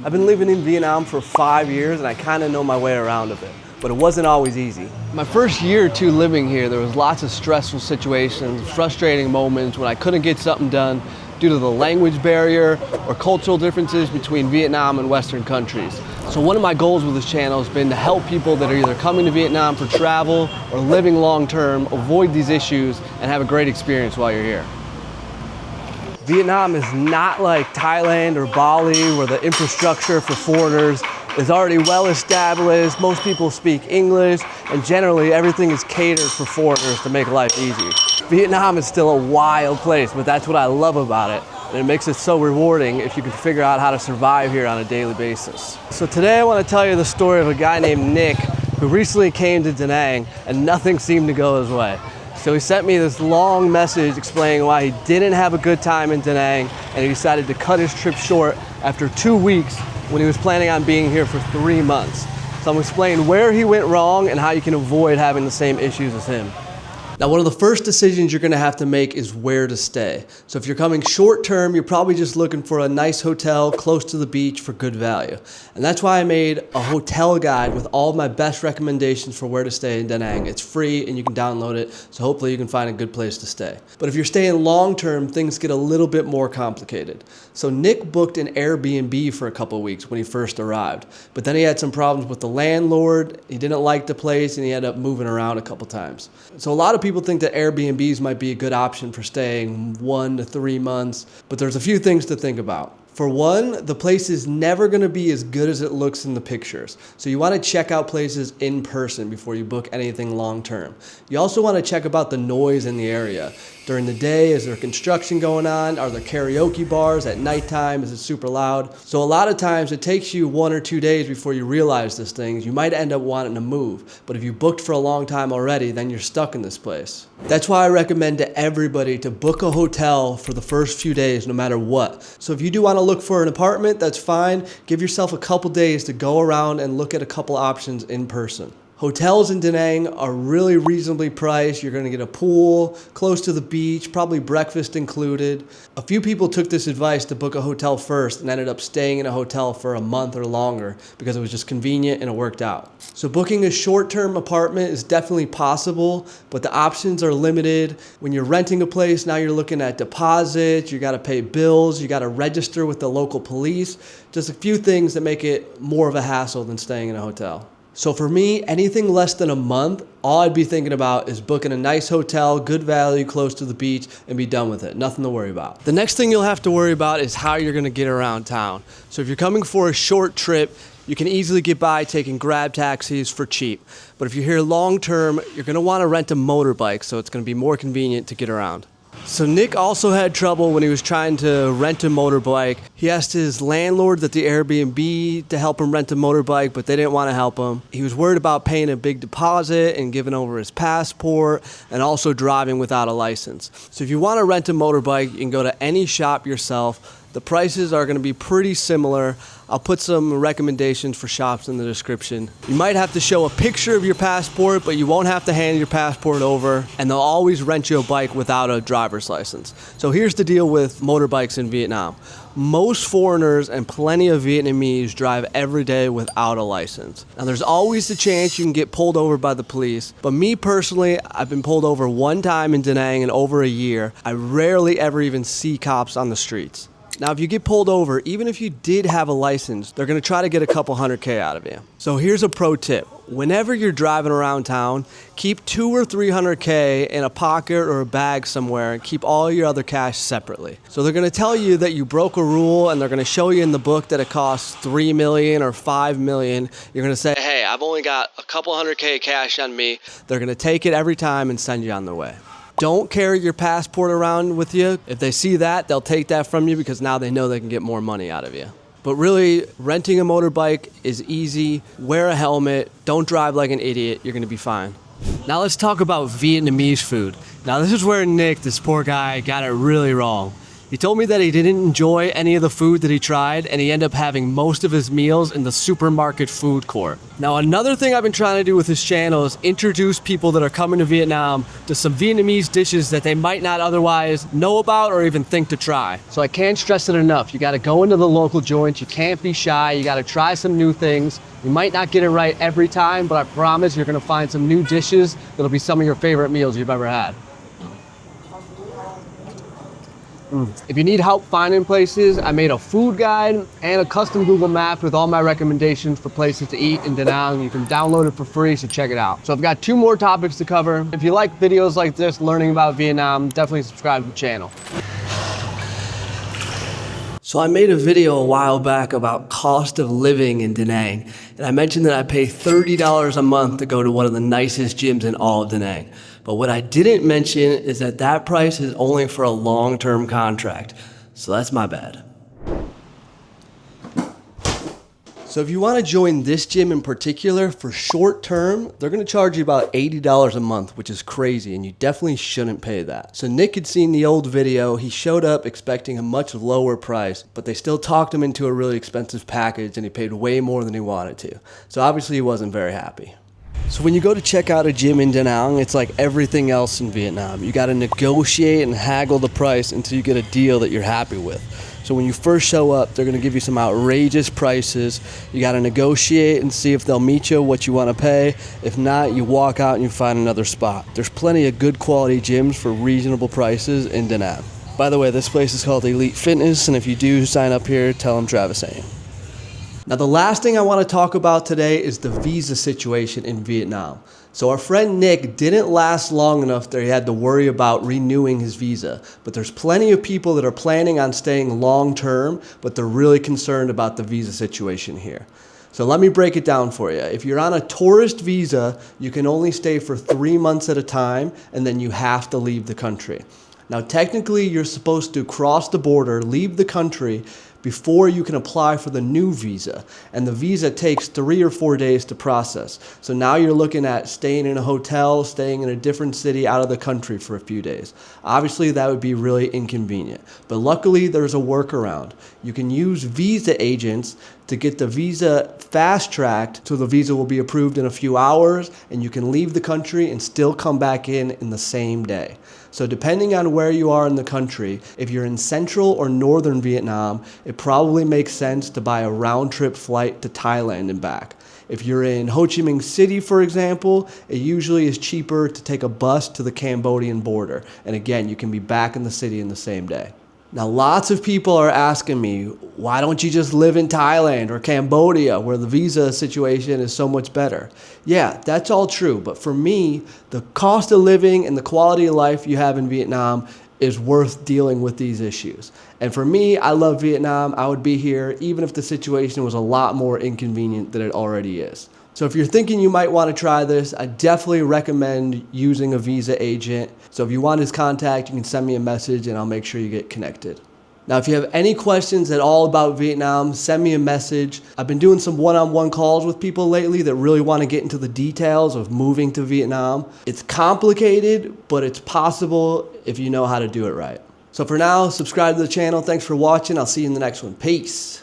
I've been living in Vietnam for 5 years and I kind of know my way around a bit, but it wasn't always easy. My first year or two living here, there was lots of stressful situations, frustrating moments when I couldn't get something done due to the language barrier or cultural differences between Vietnam and Western countries. So one of my goals with this channel has been to help people that are either coming to Vietnam for travel or living long term avoid these issues and have a great experience while you're here. Vietnam is not like Thailand or Bali where the infrastructure for foreigners is already well established, most people speak English, and generally everything is catered for foreigners to make life easy. Vietnam is still a wild place, but that's what I love about it. And it makes it so rewarding if you can figure out how to survive here on a daily basis. So today I want to tell you the story of a guy named Nick who recently came to Da Nang and nothing seemed to go his way. So he sent me this long message explaining why he didn't have a good time in Da Nang and he decided to cut his trip short after 2 weeks when he was planning on being here for 3 months. So I'm explaining where he went wrong and how you can avoid having the same issues as him. Now, one of the first decisions you're gonna have to make is where to stay. So if you're coming short term, you're probably just looking for a nice hotel close to the beach for good value. And that's why I made a hotel guide with all of my best recommendations for where to stay in Da Nang. It's free and you can download it, so hopefully you can find a good place to stay. But if you're staying long term, things get a little bit more complicated. So Nick booked an Airbnb for a couple of weeks when he first arrived, but then he had some problems with the landlord, he didn't like the place, and he ended up moving around a couple times. So a lot of people think that Airbnbs might be a good option for staying 1 to 3 months, but there's a few things to think about. For one, the place is never going to be as good as it looks in the pictures. So you want to check out places in person before you book anything long term. You also want to check about the noise in the area. During the day, is there construction going on? Are there karaoke bars? At nighttime, is it super loud? So a lot of times it takes you 1 or 2 days before you realize these things. You might end up wanting to move, but if you booked for a long time already, then you're stuck in this place. That's why I recommend to everybody to book a hotel for the first few days, no matter what. So if you do want to look for an apartment, that's fine. Give yourself a couple days to go around and look at a couple options in person. Hotels in Da Nang are really reasonably priced. You're going to get a pool, close to the beach, probably breakfast included. A few people took this advice to book a hotel first and ended up staying in a hotel for a month or longer because it was just convenient and it worked out. So booking a short-term apartment is definitely possible, but the options are limited. When you're renting a place, now you're looking at deposits, you got to pay bills, you got to register with the local police. Just a few things that make it more of a hassle than staying in a hotel. So for me, anything less than a month, all I'd be thinking about is booking a nice hotel, good value, close to the beach, and be done with it. Nothing to worry about. The next thing you'll have to worry about is how you're gonna get around town. So if you're coming for a short trip, you can easily get by taking grab taxis for cheap. But if you're here long term, you're gonna wanna rent a motorbike, so it's gonna be more convenient to get around. So Nick also had trouble when he was trying to rent a motorbike. He asked his landlord at the Airbnb to help him rent a motorbike, but they didn't want to help him. He was worried about paying a big deposit and giving over his passport and also driving without a license. So if you want to rent a motorbike, you can go to any shop yourself. The prices are going to be pretty similar. I'll put some recommendations for shops in the description. You might have to show a picture of your passport, but you won't have to hand your passport over, and they'll always rent you a bike without a driver's license. So here's the deal with motorbikes in Vietnam. Most foreigners and plenty of Vietnamese drive every day without a license. Now there's always the chance you can get pulled over by the police, but me personally, I've been pulled over 1 time in Da Nang in over a year. I rarely ever even see cops on the streets. Now, if you get pulled over, even if you did have a license, they're gonna try to get a couple $100K out of you. So here's a pro tip. Whenever you're driving around town, keep 200 or 300K in a pocket or a bag somewhere and keep all your other cash separately. So they're gonna tell you that you broke a rule and they're gonna show you in the book that it costs 3 million or 5 million. You're gonna say, hey, I've only got a couple $100K cash on me. They're gonna take it every time and send you on their way. Don't carry your passport around with you. If they see that, they'll take that from you because now they know they can get more money out of you. But really, renting a motorbike is easy. Wear a helmet. Don't drive like an idiot. You're gonna be fine. Now let's talk about Vietnamese food. Now this is where Nick, this poor guy, got it really wrong. He told me that he didn't enjoy any of the food that he tried, and he ended up having most of his meals in the supermarket food court. Now, another thing I've been trying to do with this channel is introduce people that are coming to Vietnam to some Vietnamese dishes that they might not otherwise know about or even think to try. So I can't stress it enough. You gotta go into the local joints. You can't be shy. You gotta try some new things. You might not get it right every time, but I promise you're gonna find some new dishes that'll be some of your favorite meals you've ever had. If you need help finding places, I made a food guide and a custom Google map with all my recommendations for places to eat in Da Nang. You can download it for free, so check it out. So I've got 2 more topics to cover. If you like videos like this, learning about Vietnam, definitely subscribe to the channel. So I made a video a while back about cost of living in Da Nang, and I mentioned that I pay $30 a month to go to one of the nicest gyms in all of Da Nang. But what I didn't mention is that that price is only for a long-term contract. So that's my bad. So if you want to join this gym in particular, for short term, they're going to charge you about $80 a month, which is crazy, and you definitely shouldn't pay that. So Nick had seen the old video. He showed up expecting a much lower price, but they still talked him into a really expensive package, and he paid way more than he wanted to. So obviously he wasn't very happy. So when you go to check out a gym in Da Nang, it's like everything else in Vietnam. You got to negotiate and haggle the price until you get a deal that you're happy with. So when you first show up, they're going to give you some outrageous prices. You got to negotiate and see if they'll meet you what you want to pay. If not, you walk out and you find another spot. There's plenty of good quality gyms for reasonable prices in Da Nang. By the way, this place is called Elite Fitness, and if you do sign up here, tell them Travis sent you. Now, the last thing I want to talk about today is the visa situation in Vietnam. So our friend Nick didn't last long enough that he had to worry about renewing his visa. But there's plenty of people that are planning on staying long term, but they're really concerned about the visa situation here. So let me break it down for you. If you're on a tourist visa, you can only stay for 3 months at a time, and then you have to leave the country. Now, technically, you're supposed to cross the border, leave the country, before you can apply for the new visa. And the visa takes 3 or 4 days to process. So now you're looking at staying in a hotel, staying in a different city out of the country for a few days. Obviously, that would be really inconvenient. But luckily, there's a workaround. You can use visa agents to get the visa fast-tracked, so the visa will be approved in a few hours, and you can leave the country and still come back in the same day. So depending on where you are in the country, if you're in central or northern Vietnam, it probably makes sense to buy a round-trip flight to Thailand and back. If you're in Ho Chi Minh City, for example, it usually is cheaper to take a bus to the Cambodian border. And again, you can be back in the city in the same day. Now, lots of people are asking me, why don't you just live in Thailand or Cambodia where the visa situation is so much better? Yeah, that's all true. But for me, the cost of living and the quality of life you have in Vietnam is worth dealing with these issues. And for me, I love Vietnam. I would be here even if the situation was a lot more inconvenient than it already is. So if you're thinking you might want to try this, I definitely recommend using a visa agent. So if you want his contact, you can send me a message and I'll make sure you get connected. Now, if you have any questions at all about Vietnam, send me a message. I've been doing some one-on-one calls with people lately that really want to get into the details of moving to Vietnam. It's complicated, but it's possible if you know how to do it right. So for now, subscribe to the channel. Thanks for watching. I'll see you in the next one. Peace.